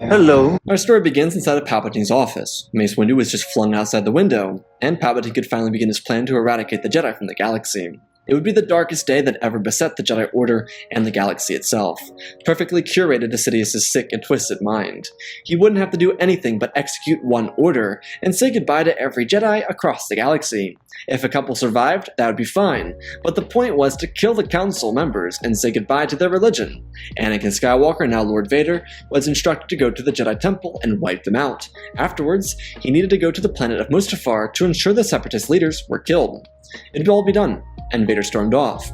Hello. Our story begins inside of Palpatine's office. Mace Windu was just flung outside the window, and Palpatine could finally begin his plan to eradicate the Jedi from the galaxy. It would be the darkest day that ever beset the Jedi Order and the galaxy itself, perfectly curated to Sidious's sick and twisted mind. He wouldn't have to do anything but execute one order, and say goodbye to every Jedi across the galaxy. If a couple survived, that would be fine, but the point was to kill the Council members and say goodbye to their religion. Anakin Skywalker, now Lord Vader, was instructed to go to the Jedi Temple and wipe them out. Afterwards, he needed to go to the planet of Mustafar to ensure the Separatist leaders were killed. It would all be done, and Vader stormed off.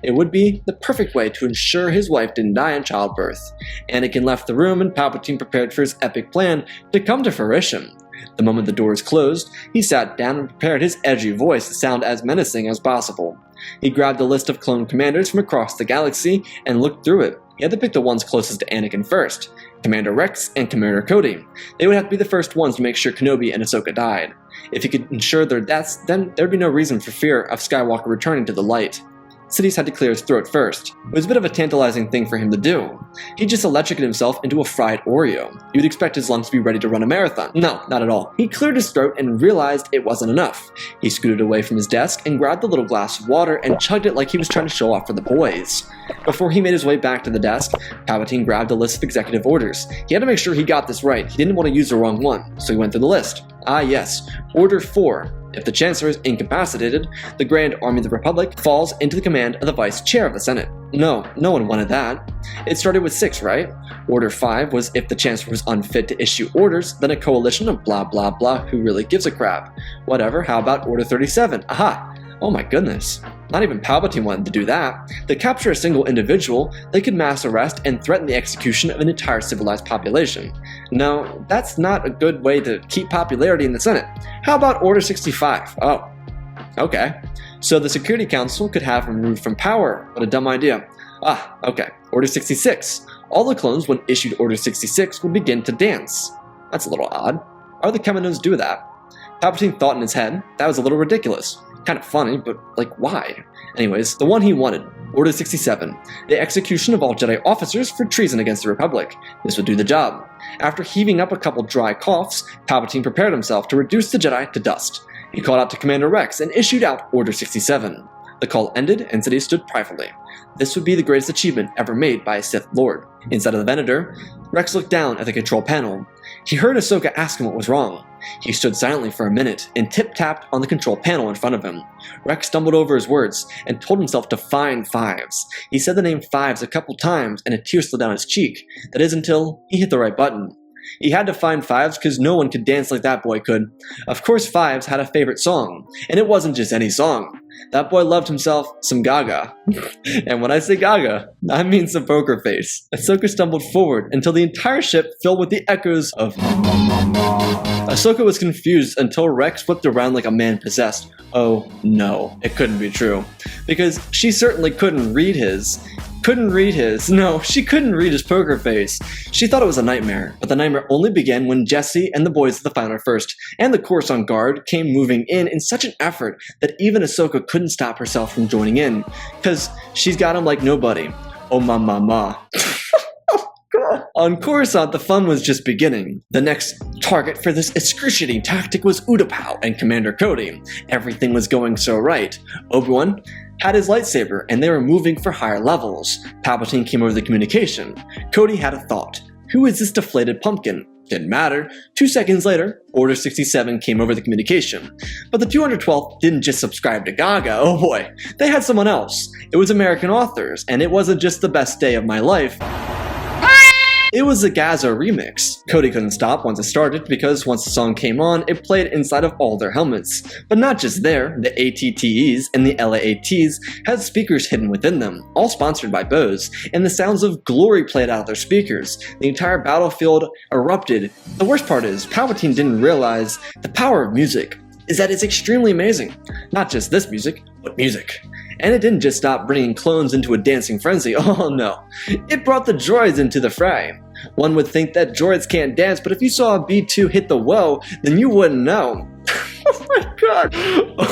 It would be the perfect way to ensure his wife didn't die in childbirth. Anakin left the room and Palpatine prepared for his epic plan to come to fruition. The moment the doors closed, he sat down and prepared his edgy voice to sound as menacing as possible. He grabbed a list of clone commanders from across the galaxy and looked through it. He had to pick the ones closest to Anakin first, Commander Rex and Commander Cody. They would have to be the first ones to make sure Kenobi and Ahsoka died. If he could ensure their deaths, then there'd be no reason for fear of Skywalker returning to the light. Sidious had to clear his throat first. It was a bit of a tantalizing thing for him to do. He just electrocuted himself into a fried Oreo. You'd expect his lungs to be ready to run a marathon. No, not at all. He cleared his throat and realized it wasn't enough. He scooted away from his desk and grabbed the little glass of water and chugged it like he was trying to show off for the boys. Before he made his way back to the desk, Palpatine grabbed a list of executive orders. He had to make sure he got this right. He didn't want to use the wrong one, so he went through the list. Ah yes, Order 4. If the Chancellor is incapacitated, the Grand Army of the Republic falls into the command of the Vice Chair of the Senate. No one wanted that. It started with 6, right? Order 5 was if the Chancellor was unfit to issue orders, then a coalition of blah blah blah who really gives a crap. Whatever, how about Order 37? Aha! Oh my goodness. Not even Palpatine wanted to do that. To capture a single individual, they could mass arrest and threaten the execution of an entire civilized population. No, that's not a good way to keep popularity in the Senate. How about Order 65? Oh, okay. So the Security Council could have him removed from power. What a dumb idea. Ah, okay. Order 66. All the clones, when issued Order 66, will begin to dance. That's a little odd. Why would the Kaminoans do that? Palpatine thought in his head, that was a little ridiculous. Kind of funny, but like, why? Anyways, the one he wanted, Order 67, the execution of all Jedi officers for treason against the Republic. This would do the job. After heaving up a couple dry coughs, Palpatine prepared himself to reduce the Jedi to dust. He called out to Commander Rex and issued out Order 67. The call ended, and Sidious stood pridefully. This would be the greatest achievement ever made by a Sith Lord. Inside of the Venator, Rex looked down at the control panel. He heard Ahsoka ask him what was wrong. He stood silently for a minute and tip-tapped on the control panel in front of him. Rex stumbled over his words and told himself to find Fives. He said the name Fives a couple times and a tear slid down his cheek. That is until he hit the right button. He had to find Fives because no one could dance like that boy could. Of course Fives had a favorite song, and it wasn't just any song. That boy loved himself some Gaga. And when I say Gaga, I mean some poker face. Ahsoka stumbled forward until the entire ship filled with the echoes of Ahsoka was confused until Rex whipped around like a man possessed. Oh no, it couldn't be true. Because she certainly couldn't read his. No, she couldn't read his poker face. She thought it was a nightmare, but the nightmare only began when Jesse and the boys of the Final First and the Coruscant Guard came moving in such an effort that even Ahsoka couldn't stop herself from joining in, because she's got him like nobody. Oh ma. On Coruscant, the fun was just beginning. The next target for this excruciating tactic was Utapau and Commander Cody. Everything was going so right. Obi-Wan had his lightsaber, and they were moving for higher levels. Palpatine came over the communication. Cody had a thought. Who is this deflated pumpkin? Didn't matter. 2 seconds later, Order 67 came over the communication. But the 212th didn't just subscribe to Gaga, oh boy. They had someone else. It was American authors, and it wasn't just the best day of my life. It was a Gaza remix. Cody couldn't stop once it started because once the song came on, it played inside of all their helmets. But not just there, the ATTEs and the LAATs had speakers hidden within them, all sponsored by Bose, and the sounds of glory played out of their speakers. The entire battlefield erupted. The worst part is, Palpatine didn't realize the power of music is that it's extremely amazing. Not just this music, but music. And it didn't just stop bringing clones into a dancing frenzy, oh no. It brought the droids into the fray. One would think that droids can't dance, but if you saw a B2 hit the woe, then you wouldn't know. Oh my god. god.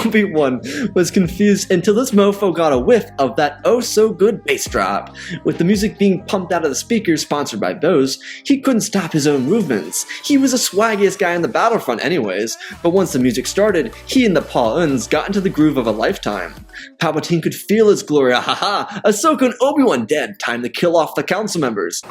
Obi-Wan was confused until this mofo got a whiff of that oh-so-good bass drop. With the music being pumped out of the speakers sponsored by Bose, he couldn't stop his own movements. He was the swaggiest guy on the battlefront anyways, but once the music started, he and the Paw-Uns got into the groove of a lifetime. Palpatine could feel his glory. Ahaha! Ahsoka and Obi-Wan dead. Time to kill off the council members.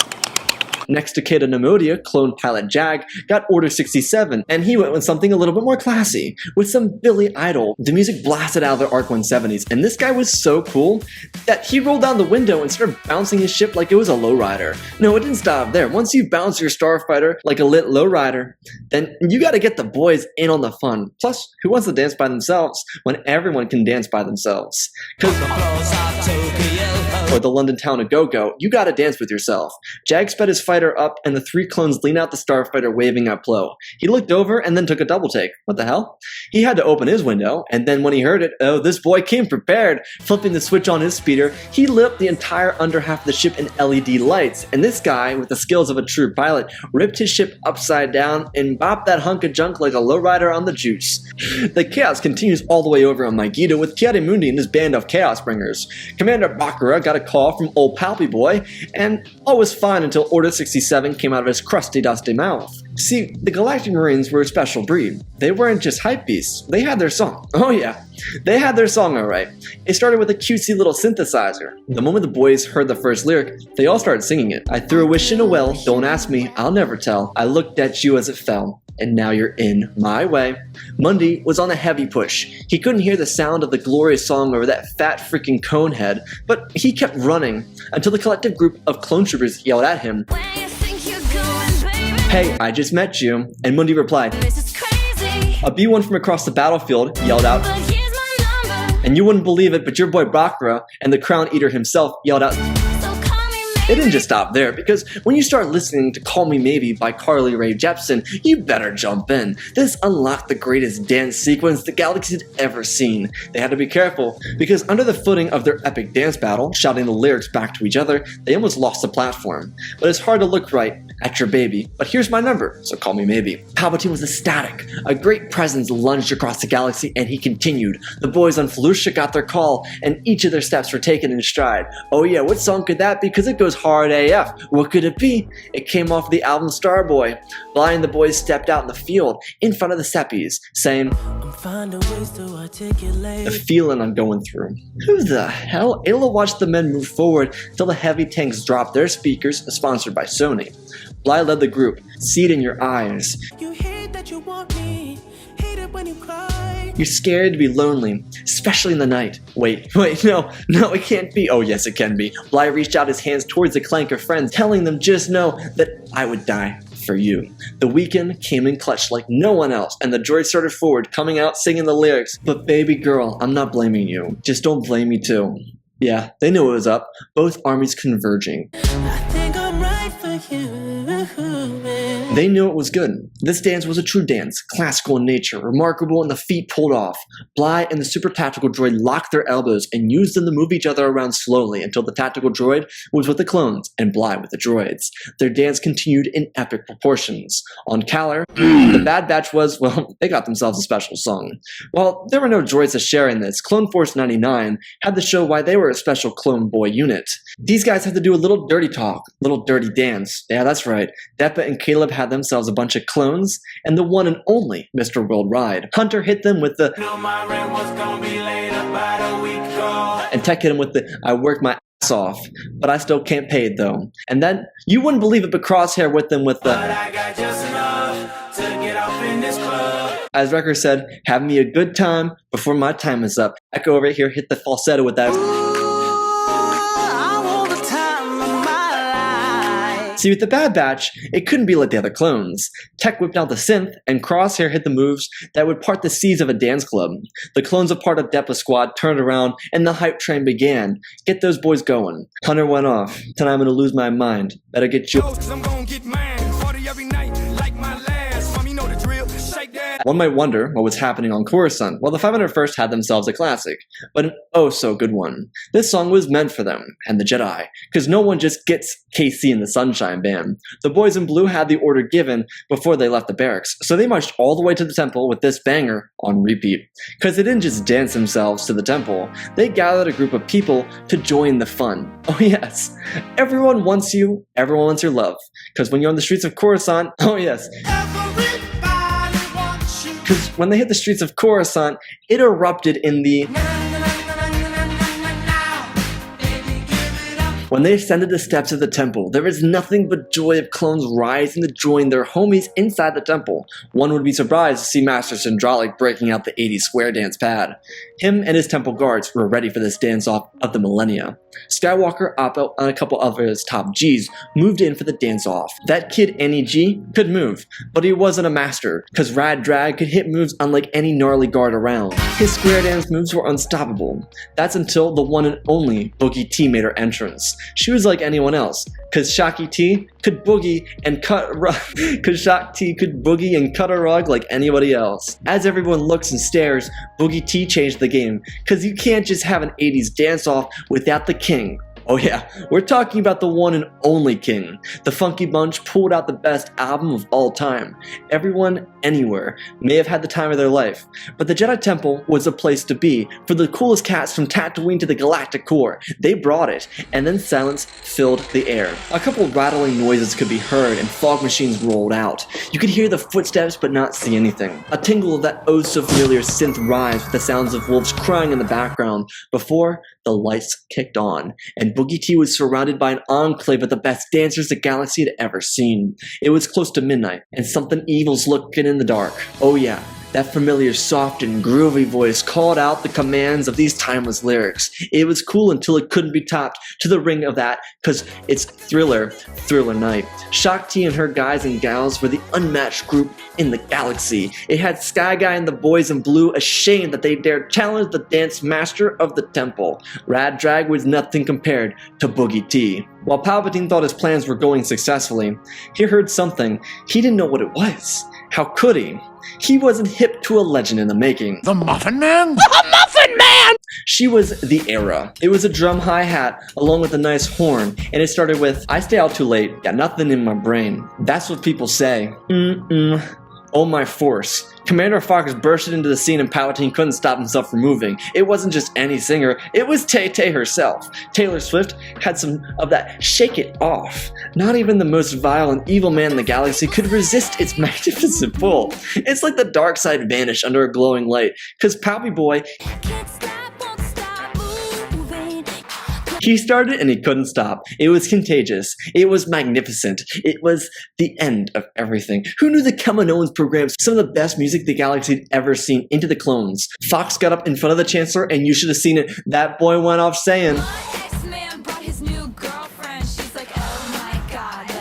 Next to Kata Nemodia, clone pilot Jag got Order 67, and he went with something a little bit more classy, with some Billy Idol. The music blasted out of their ARC 170s, and this guy was so cool that he rolled down the window and started bouncing his ship like it was a lowrider. No, it didn't stop there. Once you bounce your starfighter like a lit lowrider, then you gotta get the boys in on the fun. Plus, who wants to dance by themselves when everyone can dance by themselves? Or the London town of Go-Go, you gotta dance with yourself. Jag sped his fighter up, and the three clones leaned out the starfighter waving at Plo. He looked over and then took a double take. What the hell? He had to open his window, and then when he heard it, oh, this boy came prepared. Flipping the switch on his speeder, he lit up the entire under half of the ship in LED lights, and this guy, with the skills of a true pilot, ripped his ship upside down and bopped that hunk of junk like a lowrider on the juice. The chaos continues all the way over on Megiddo with Ki-Adi-Mundi and his band of chaos bringers. Commander Bakura got a call from old Palpy Boy, and all was fine until Order 67 came out of his crusty, dusty mouth. See, the Galactic Marines were a special breed. They weren't just hype beasts, they had their song. Oh yeah, they had their song alright. It started with a cutesy little synthesizer. The moment the boys heard the first lyric, they all started singing it. I threw a wish in a well, don't ask me, I'll never tell. I looked at you as it fell, and now you're in my way. Mundi was on a heavy push. He couldn't hear the sound of the glorious song over that fat freaking cone head, but he kept running until the collective group of clone troopers yelled at him, hey, I just met you. And Mundi replied, a B1 from across the battlefield yelled out, and you wouldn't believe it, but your boy Bakura and the Crown Eater himself yelled out. It didn't just stop there, because when you start listening to Call Me Maybe by Carly Rae Jepsen, you better jump in. This unlocked the greatest dance sequence the galaxy had ever seen. They had to be careful, because under the footing of their epic dance battle, shouting the lyrics back to each other, they almost lost the platform. But it's hard to look right at your baby, but here's my number, so call me maybe. Palpatine was ecstatic. A great presence lunged across the galaxy, and he continued. The boys on Felucia got their call, and each of their steps were taken in stride. Oh yeah, what song could that be? Because it goes hard AF. What could it be? It came off the album Starboy. Bly and the boys stepped out in the field, in front of the Seppies, saying, the feeling I'm going through. Who the hell? Ayla watched the men move forward until the heavy tanks dropped their speakers, sponsored by Sony. Bly led the group. See it in your eyes. You hate that you want me. Hate it when you cry. You're scared to be lonely, especially in the night. Wait, no, it can't be. Oh yes, it can be. Bly reached out his hands towards the clank of friends, telling them just know that I would die for you. The weekend came in clutch like no one else, and the droid started forward, coming out singing the lyrics. But baby girl, I'm not blaming you. Just don't blame me too. Yeah, they knew it was up. Both armies converging. I think I'm right for you. They knew it was good. This dance was a true dance, classical in nature, remarkable, and the feet pulled off. Bly and the super tactical droid locked their elbows and used them to move each other around slowly until the tactical droid was with the clones and Bly with the droids. Their dance continued in epic proportions. On Kalar, the Bad Batch was, well, they got themselves a special song. While there were no droids to share in this, Clone Force 99 had to show why they were a special clone boy unit. These guys had to do a little dirty talk, little dirty dance. Yeah, that's right. Deppa and Caleb had themselves a bunch of clones, and the one and only Mr. Worldwide. Hunter hit them with the and Tech hit him with the I worked my ass off, but I still can't pay it though. And then, you wouldn't believe it, but Crosshair with them with the but I got just enough to get off in this club. As Wrecker said, have me a good time before my time is up. Echo over here hit the falsetto with that. See, with the Bad Batch, it couldn't be like the other clones. Tech whipped out the synth, and Crosshair hit the moves that would part the seas of a dance club. The clones a part of Deppa Squad turned around, and the hype train began. Get those boys going. Hunter went off. Tonight I'm gonna lose my mind. Better get you. One might wonder what was happening on Coruscant. Well, the 501st had themselves a classic, but an oh-so-good one. This song was meant for them, and the Jedi, because no one just gets KC and the Sunshine Band. The boys in blue had the order given before they left the barracks, so they marched all the way to the temple with this banger on repeat. Because they didn't just dance themselves to the temple, they gathered a group of people to join the fun. Oh yes, everyone wants you, everyone wants your love. Because when you're on the streets of Coruscant, oh yes, because when they hit the streets of Coruscant, it erupted in the... When they ascended the steps of the temple, there was nothing but joy of clones rising to join their homies inside the temple. One would be surprised to see Master Syndralic breaking out the 80s square dance pad. Him and his temple guards were ready for this dance-off of the millennia. Skywalker, Oppo, and a couple of his top Gs moved in for the dance-off. That kid NEG could move, but he wasn't a master, because Rad Drag could hit moves unlike any gnarly guard around. His square dance moves were unstoppable. That's until the one and only Boogie T made her entrance. She was like anyone else, cause Shaki T could boogie and cut a rug like anybody else. As everyone looks and stares, Boogie T changed the game, cause you can't just have an 80s dance-off without the king. Oh yeah, we're talking about the one and only king. The Funky Bunch pulled out the best album of all time. Everyone, anywhere, may have had the time of their life, but the Jedi Temple was a place to be for the coolest cats from Tatooine to the Galactic Core. They brought it, and then silence filled the air. A couple rattling noises could be heard, and fog machines rolled out. You could hear the footsteps but not see anything. A tingle of that oh-so-familiar synth rise with the sounds of wolves crying in the background before the lights kicked on, and Boogie T was surrounded by an enclave of the best dancers the galaxy had ever seen. It was close to midnight, and something evil's looking in the dark. Oh yeah, that familiar soft and groovy voice called out the commands of these timeless lyrics. It was cool until it couldn't be topped to the ring of that, cause it's Thriller Night. Shakti and her guys and gals were the unmatched group in the galaxy. It had Sky Guy and the boys in blue ashamed that they dared challenge the dance master of the temple. Rad Drag was nothing compared to Boogie T. While Palpatine thought his plans were going successfully, he heard something. He didn't know what it was. How could he? He wasn't hip to a legend in the making. The Muffin Man? The Muffin Man! She was the era. It was a drum hi-hat along with a nice horn, and it started with, I stay out too late, got nothing in my brain. That's what people say. Oh my force. Commander Fox bursted into the scene and Palpatine couldn't stop himself from moving. It wasn't just any singer, it was Tay-Tay herself. Taylor Swift had some of that shake it off. Not even the most vile and evil man in the galaxy could resist its magnificent pull. It's like the dark side vanished under a glowing light, cause Palpy Boy, he started and he couldn't stop. It was contagious. It was magnificent. It was the end of everything. Who knew the Kaminoans programmed some of the best music the galaxy had ever seen into the clones? Fox got up in front of the Chancellor and you should have seen it. That boy went off saying...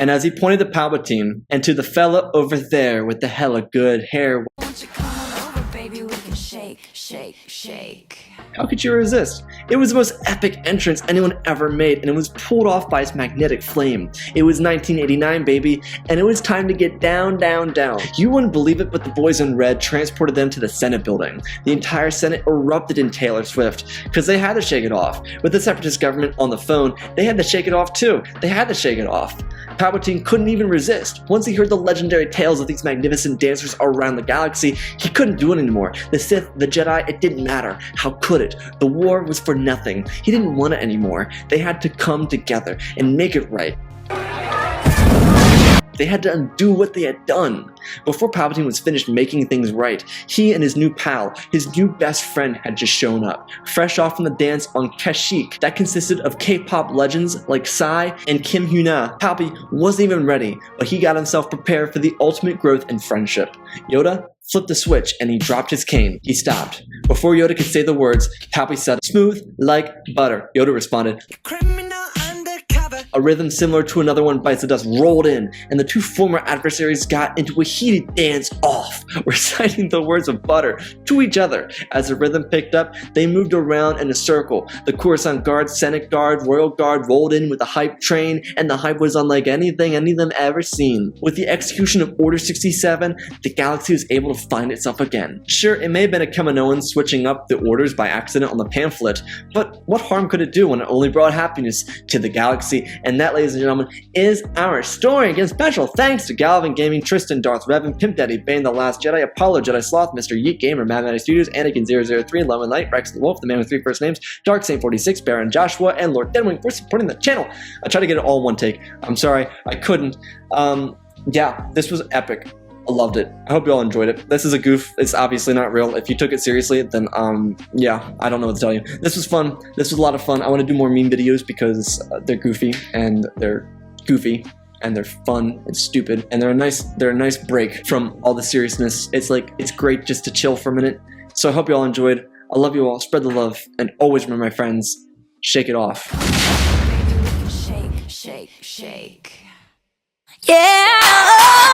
And as he pointed to Palpatine and to the fella over there with the hella good hair... Won't you come on over, baby? We can shake, shake, shake. How could you resist? It was the most epic entrance anyone ever made, and it was pulled off by its magnetic flame. It was 1989, baby, and it was time to get down, down, down. You wouldn't believe it, but the boys in red transported them to the Senate building. The entire Senate erupted in Taylor Swift, because they had to shake it off. With the separatist government on the phone, they had to shake it off too. They had to shake it off. Palpatine couldn't even resist. Once he heard the legendary tales of these magnificent dancers around the galaxy, he couldn't do it anymore. The Sith, the Jedi, it didn't matter. How could it? The war was for nothing. He didn't want it anymore. They had to come together and make it right. They had to undo what they had done. Before Palpatine was finished making things right, he and his new pal, his new best friend, had just shown up. Fresh off from the dance on Kashyyyk that consisted of K-pop legends like Psy and Kim Hyuna. Palpy wasn't even ready, but he got himself prepared for the ultimate growth in friendship. Yoda flipped the switch and he dropped his cane. He stopped. Before Yoda could say the words, Palpy said, "Smooth like butter." Yoda responded, "Criminal undercover." A rhythm similar to another one bites the dust rolled in, and the two former adversaries got into a heated dance-off, reciting the words of butter to each other. As the rhythm picked up, they moved around in a circle. The Coruscant Guard, Senate Guard, Royal Guard rolled in with the hype train, and the hype was unlike anything any of them ever seen. With the execution of Order 67, the galaxy was able to find itself again. Sure, it may have been a Kaminoan switching up the orders by accident on the pamphlet, but what harm could it do when it only brought happiness to the galaxy? And that, ladies and gentlemen, is our story. Again, special thanks to Galvin Gaming, Tristan, Darth Revan, Pimp Daddy, Bane, The Last Jedi, Apollo, Jedi Sloth, Mr. Yeet Gamer, Mathematic Studios, Anakin003, Lemon Light, Rex the Wolf, the man with 3 first names, Dark Saint 46, Baron Joshua, and Lord Deadwing for supporting the channel. I tried to get it all in one take. I'm sorry, I couldn't. Yeah, this was epic. I loved it. I hope you all enjoyed it. This is a goof. It's obviously not real. If you took it seriously, then, yeah, I don't know what to tell you. This was fun. This was a lot of fun. I want to do more meme videos because they're goofy, and they're fun and stupid, and they're a nice break from all the seriousness. It's great just to chill for a minute. So I hope you all enjoyed. I love you all. Spread the love, and always remember, my friends, shake it off. Shake, shake, shake. Yeah.